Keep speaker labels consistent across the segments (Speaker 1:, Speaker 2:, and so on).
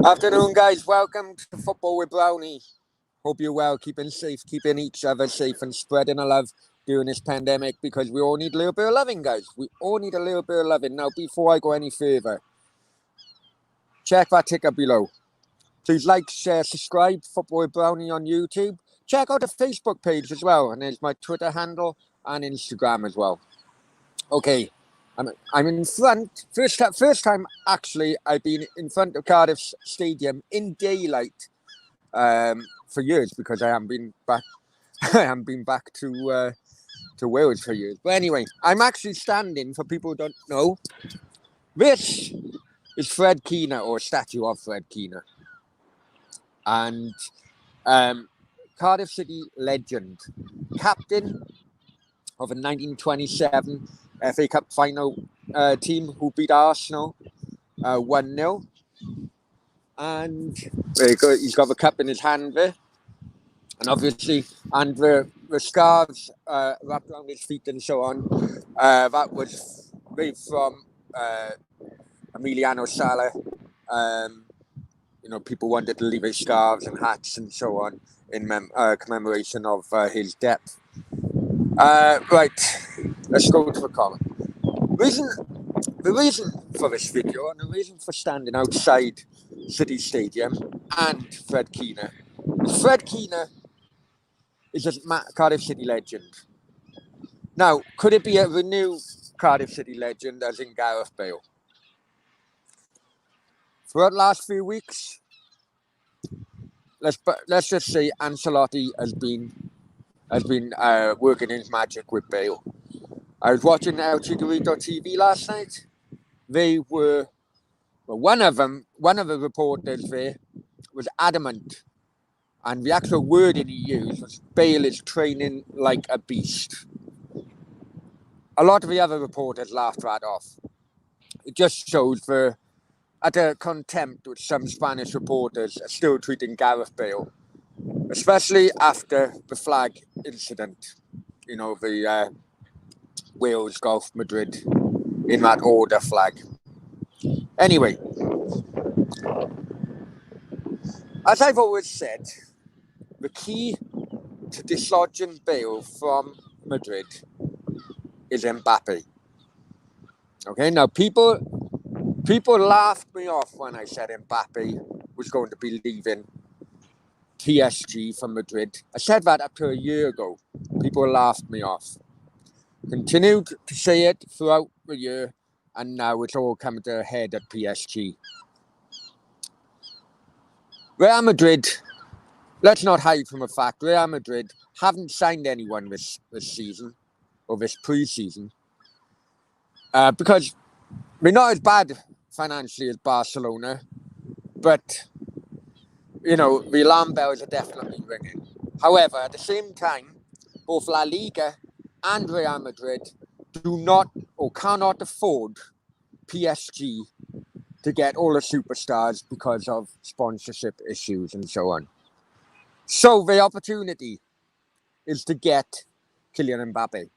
Speaker 1: Afternoon, guys. Welcome to Football with Brownie. Hope you're well, keeping safe, keeping each other safe, and spreading the love during this pandemic because we all need a little bit of loving, guys. We all need a little bit of loving. Now, before I go any further, check that ticker below. Please like, share, subscribe, Football with Brownie on YouTube. Check out the Facebook page as well, and there's my Twitter handle and Instagram as well. Okay, I'm in front. First time actually, I've been in front of Cardiff Stadium in daylight for years because I haven't been back. I haven't been back to Wales for years. But anyway, I'm actually standing, for people who don't know, this is Fred Keener, or a statue of Fred Keener, and Cardiff City legend, captain of a 1927 FA Cup final team who beat Arsenal 1-0. And he's got the cup in his hand there. And obviously, and the scarves wrapped around his feet and so on. That was made from Emiliano Sala. People wanted to leave his scarves and hats and so on in commemoration of his death. Right, let's go to the comment. The reason for this video and the reason for standing outside City Stadium and Fred Keener is a Cardiff City legend. Now, could it be a renewed Cardiff City legend as in Gareth Bale? Throughout the last few weeks, let's just say Ancelotti has been working his magic with Bale. I was watching LTD.TV last night. One of the reporters there was adamant, and the actual wording he used was Bale is training like a beast. A lot of the other reporters laughed that off. It just shows the utter contempt which some Spanish reporters are still treating Gareth Bale, especially after the flag incident. The Wales, Golf, Madrid, in that order flag. Anyway, as I've always said, the key to dislodging Bale from Madrid is Mbappe. Okay, now people laughed me off when I said Mbappe was going to be leaving PSG for Madrid. I said that up to a year ago. People laughed me off. Continued to say it throughout the year, and now it's all coming to a head at PSG. Real Madrid, let's not hide from the fact, Real Madrid haven't signed anyone this season, or this pre-season, because we're not as bad financially as Barcelona, but, the alarm bells are definitely ringing. However, at the same time, both La Liga and Real Madrid do not or cannot afford PSG to get all the superstars because of sponsorship issues and so on. So the opportunity is to get Kylian Mbappe.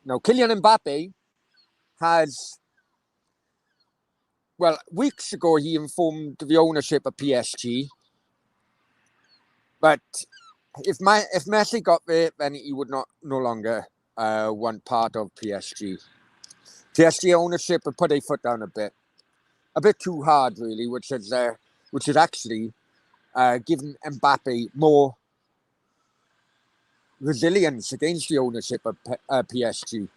Speaker 1: Now, Kylian Mbappe has, weeks ago he informed the ownership of PSG, but if Messi got there, then he would no longer want part of PSG. PSG ownership have put their foot down a bit too hard, really, which is actually given Mbappe more resilience against the ownership of PSG.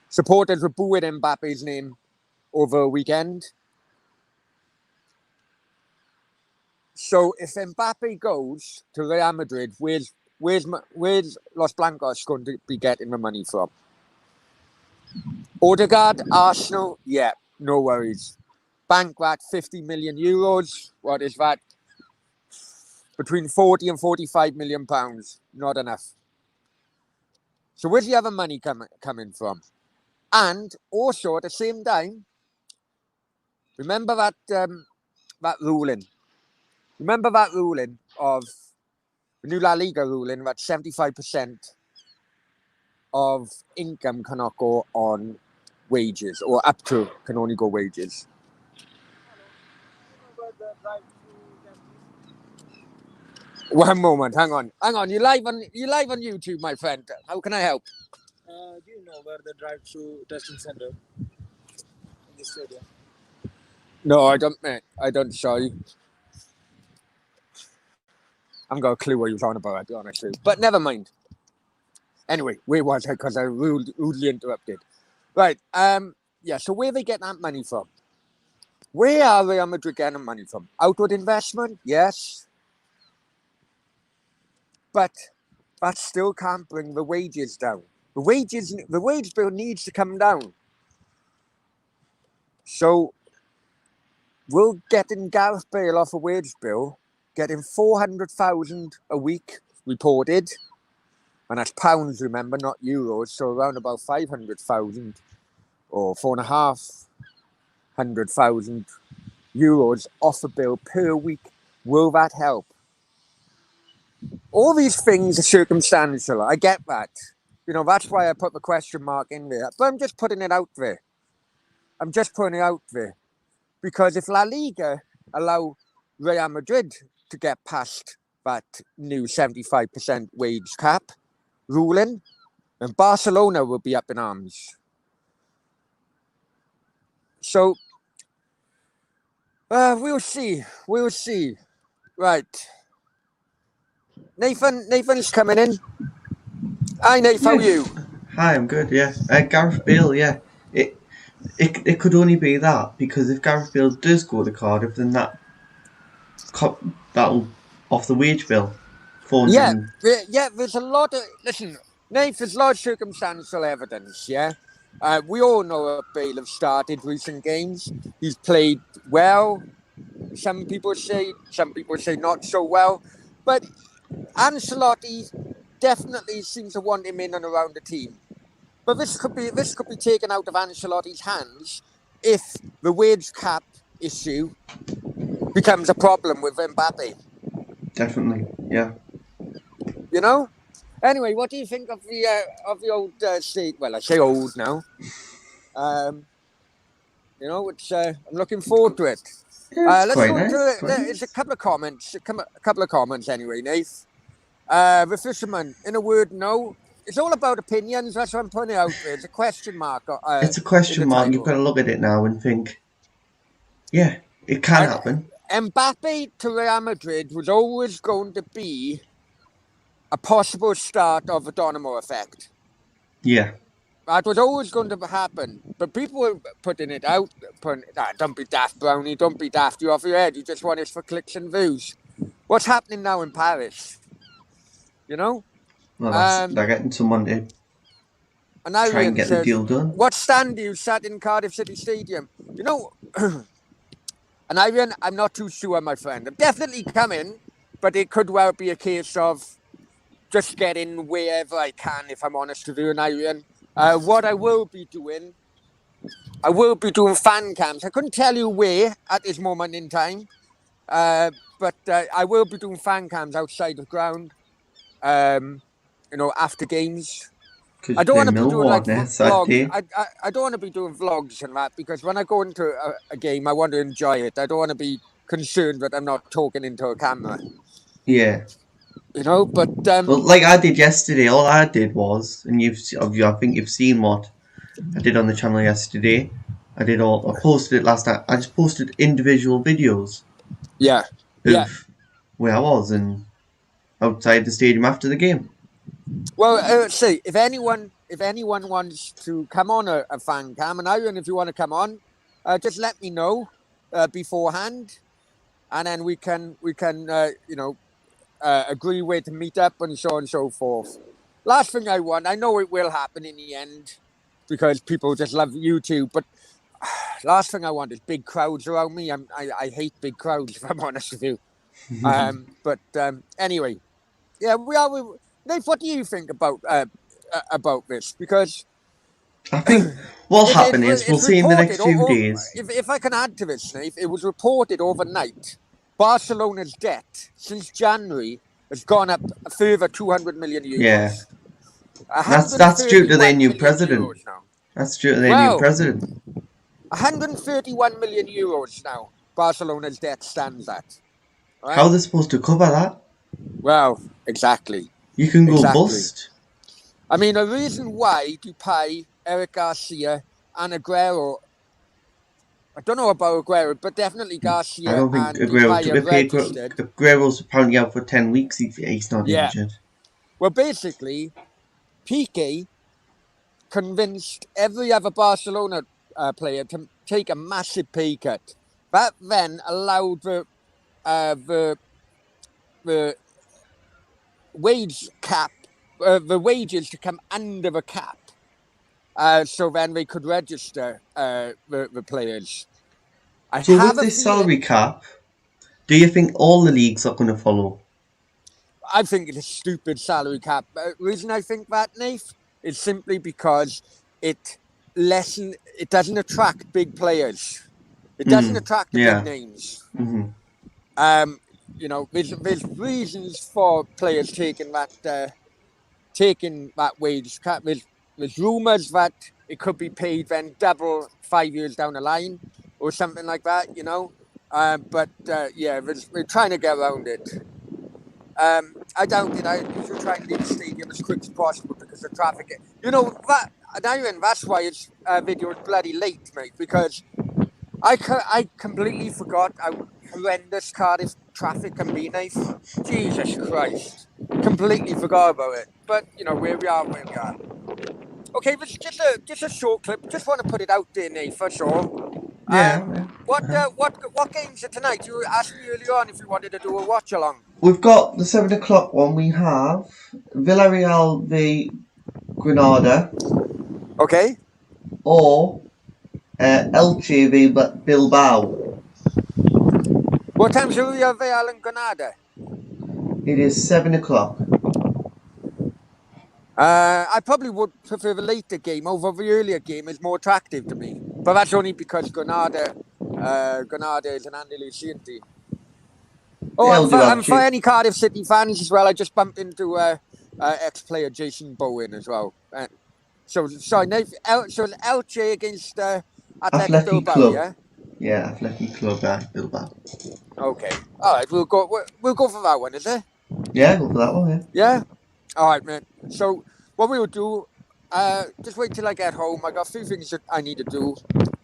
Speaker 1: Supporters were booing Mbappe's name over a weekend. So if Mbappe goes to Real Madrid, where's Los Blancos going to be getting the money from? Odegaard, Arsenal, yeah, no worries. Bank that 50 million euros. What is that? Between 40 and 45 million pounds. Not enough. So where's the other money coming from? And also at the same time, remember that ruling. Remember that ruling of the new La Liga ruling that 75% of income cannot go on wages, or up to can only go wages. One moment, hang on. You're live on YouTube, my friend. How can I help?
Speaker 2: Do you know where the drive-through testing center in the stadium?
Speaker 1: No, I don't, mate. I don't. Sorry. I haven't got a clue what you're talking about, I'll be honest with you. But never mind. Anyway, where was I? Because I rudely interrupted. Right. Yeah. So where they get that money from? Where are Real Madrid getting money from? Outward investment, yes. But that still can't bring the wages down. The wage bill needs to come down. So we're getting Gareth Bale off a wage bill, getting 400,000 a week reported, and that's pounds, remember, not euros. So around about 500,000 or 4,500,000 euros off a bill per week. Will that help? All these things are circumstantial. I get that. You know, that's why I put the question mark in there. But I'm just putting it out there. Because if La Liga allow Real Madrid to get past that new 75% wage cap ruling, then Barcelona will be up in arms. So, we'll see. Right. Nathan's coming in. Hi, Nathan, how are you?
Speaker 3: Hi, I'm good, yeah. Gareth Bale, yeah. It could only be that, because if Gareth Bale does go to Cardiff, then that'll off the wage bill.
Speaker 1: Yeah, there's a lot of... Listen, Nate, there's a lot of circumstantial evidence, yeah? We all know that Bale have started recent games. He's played well. Some people say not so well. But Ancelotti definitely seems to want him in and around the team. But this could be taken out of Ancelotti's hands if the wage cap issue becomes a problem with Mbappe.
Speaker 3: Definitely, yeah.
Speaker 1: You know? Anyway, what do you think of the old state? Well, I say old now. You know, it's I'm looking forward to it. Let's
Speaker 3: quite
Speaker 1: go
Speaker 3: nice.
Speaker 1: to there's a couple of comments. A couple of comments anyway, Nath. The fisherman, in a word, no. It's all about opinions. That's what I'm putting out there. It's a question mark.
Speaker 3: It's a question mark. You've got to look at it now and think, yeah, it can happen.
Speaker 1: Mbappe to Real Madrid was always going to be a possible start of a domino effect.
Speaker 3: Yeah.
Speaker 1: That was always going to happen. But people were putting it out. Don't be daft, Brownie. Don't be daft. You're off your head. You just want it for clicks and views. What's happening now in Paris? You know?
Speaker 3: Well, they're getting someone to try and get the deal done.
Speaker 1: What stand do you sat in Cardiff City Stadium? You know, and I'm not too sure, my friend. I'm definitely coming, but it could well be a case of just getting wherever I can, if I'm honest with you, and Iron. What I will be doing fan cams. I couldn't tell you where at this moment in time, but I will be doing fan cams outside the ground. You know, after games. I don't want to be doing like vlogs. I don't want to be doing vlogs and that, because when I go into a game, I want to enjoy it. I don't want to be concerned that I'm not talking into a camera.
Speaker 3: Yeah.
Speaker 1: You know, but
Speaker 3: well, like I did yesterday, all I did was, and I think you've seen what I did on the channel yesterday. I posted it last night. I just posted individual videos.
Speaker 1: Yeah.
Speaker 3: Of where I was and outside the stadium after the game.
Speaker 1: Well, see, if anyone wants to come on a fan cam, and Iron, if you want to come on, just let me know beforehand, and then we can you know, agree where to meet up and so on and so forth. Last thing I want, I know it will happen in the end because people just love YouTube, but last thing I want is big crowds around me. I hate big crowds, if I'm honest with you. But anyway, yeah, we are. Nate, what do you think about this? Because
Speaker 3: I think what'll happen is we'll see in the next few days.
Speaker 1: If I can add to this, Nate, it was reported overnight Barcelona's debt since January has gone up a further 200 million euros.
Speaker 3: Yeah, that's due to their new president. That's due to their new president.
Speaker 1: 131 million euros now. Barcelona's debt stands at. Right?
Speaker 3: How are they supposed to cover that?
Speaker 1: Well, exactly.
Speaker 3: You can go
Speaker 1: Exactly.
Speaker 3: bust.
Speaker 1: I mean, the reason why Depay, Eric Garcia, and Aguero, I don't know about Aguero, but definitely
Speaker 3: I
Speaker 1: Garcia
Speaker 3: don't think
Speaker 1: and
Speaker 3: Aguero
Speaker 1: Depay
Speaker 3: to
Speaker 1: have
Speaker 3: be fair,
Speaker 1: registered.
Speaker 3: Aguero's apparently out for 10 weeks if he's not
Speaker 1: Yeah.
Speaker 3: injured.
Speaker 1: Well, basically, Piqué convinced every other Barcelona player to take a massive pay cut. That then allowed the wage cap, the wages to come under the cap. So then they could register the players.
Speaker 3: So with this salary cap, do you think all the leagues are going to follow?
Speaker 1: I think it's a stupid salary cap. The reason I think that, Nath, is simply because it doesn't attract big players. It doesn't attract the big names.
Speaker 3: Mm-hmm.
Speaker 1: There's reasons for players taking that wage cap. There's rumours that it could be paid then double 5 years down the line or something like that, we're trying to get around it. I doubt it. I should try and leave the stadium as quick as possible because of traffic. That's why it's video is bloody late, mate, because I completely forgot how horrendous Cardiff traffic can be, Nath. Jesus Christ. Completely forgot about it. But, where we are. Okay, but just a short clip. Just want to put it out there, Nath, that's all. What games are tonight? You asked me earlier on if you wanted to do a watch along.
Speaker 3: We've got the 7 o'clock one. We have Villarreal v Granada.
Speaker 1: Okay.
Speaker 3: Or Elche v Bilbao.
Speaker 1: What time's Villarreal and Granada?
Speaker 3: It is 7 o'clock.
Speaker 1: I probably would prefer the later game over the earlier game. It's more attractive to me. But that's only because Granada is an Andalusian team. Oh, and for any Cardiff City fans as well, I just bumped into ex-player Jason Bowen as well. So it's Elche against Athletic Bilbao,
Speaker 3: Club.
Speaker 1: yeah?
Speaker 3: Yeah, Athletic Club, Bilbao.
Speaker 1: Okay. All right, we'll go for that one, is it?
Speaker 3: Yeah, go for that one, yeah.
Speaker 1: Yeah? All right, man. So what we will do, just wait till I get home. I got a few things that I need to do.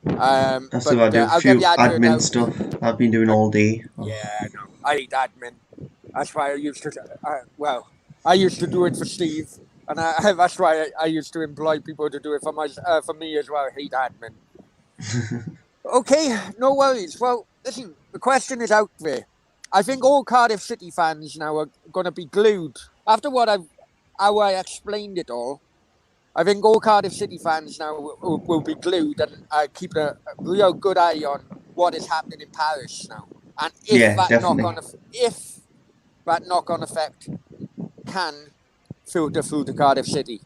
Speaker 3: That's what I do. A few admin stuff I've been doing all day.
Speaker 1: Yeah, no, I hate admin. That's why I used to. I used to do it for Steve, and that's why I used to employ people to do it for me as well. I hate admin. Okay, no worries. Well, listen, the question is out there. I think all Cardiff City fans now are going to be glued after how I explained it all. I think all Cardiff City fans now will be glued and keep a real good eye on what is happening in Paris now. And if that knock-on effect can filter through to Cardiff City.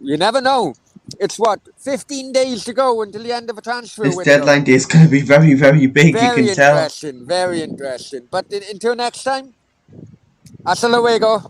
Speaker 1: You never know. It's 15 days to go until the end of a transfer window.
Speaker 3: This deadline day is going to be very, very big,
Speaker 1: very
Speaker 3: you can tell.
Speaker 1: Very interesting. But until next time, hasta luego.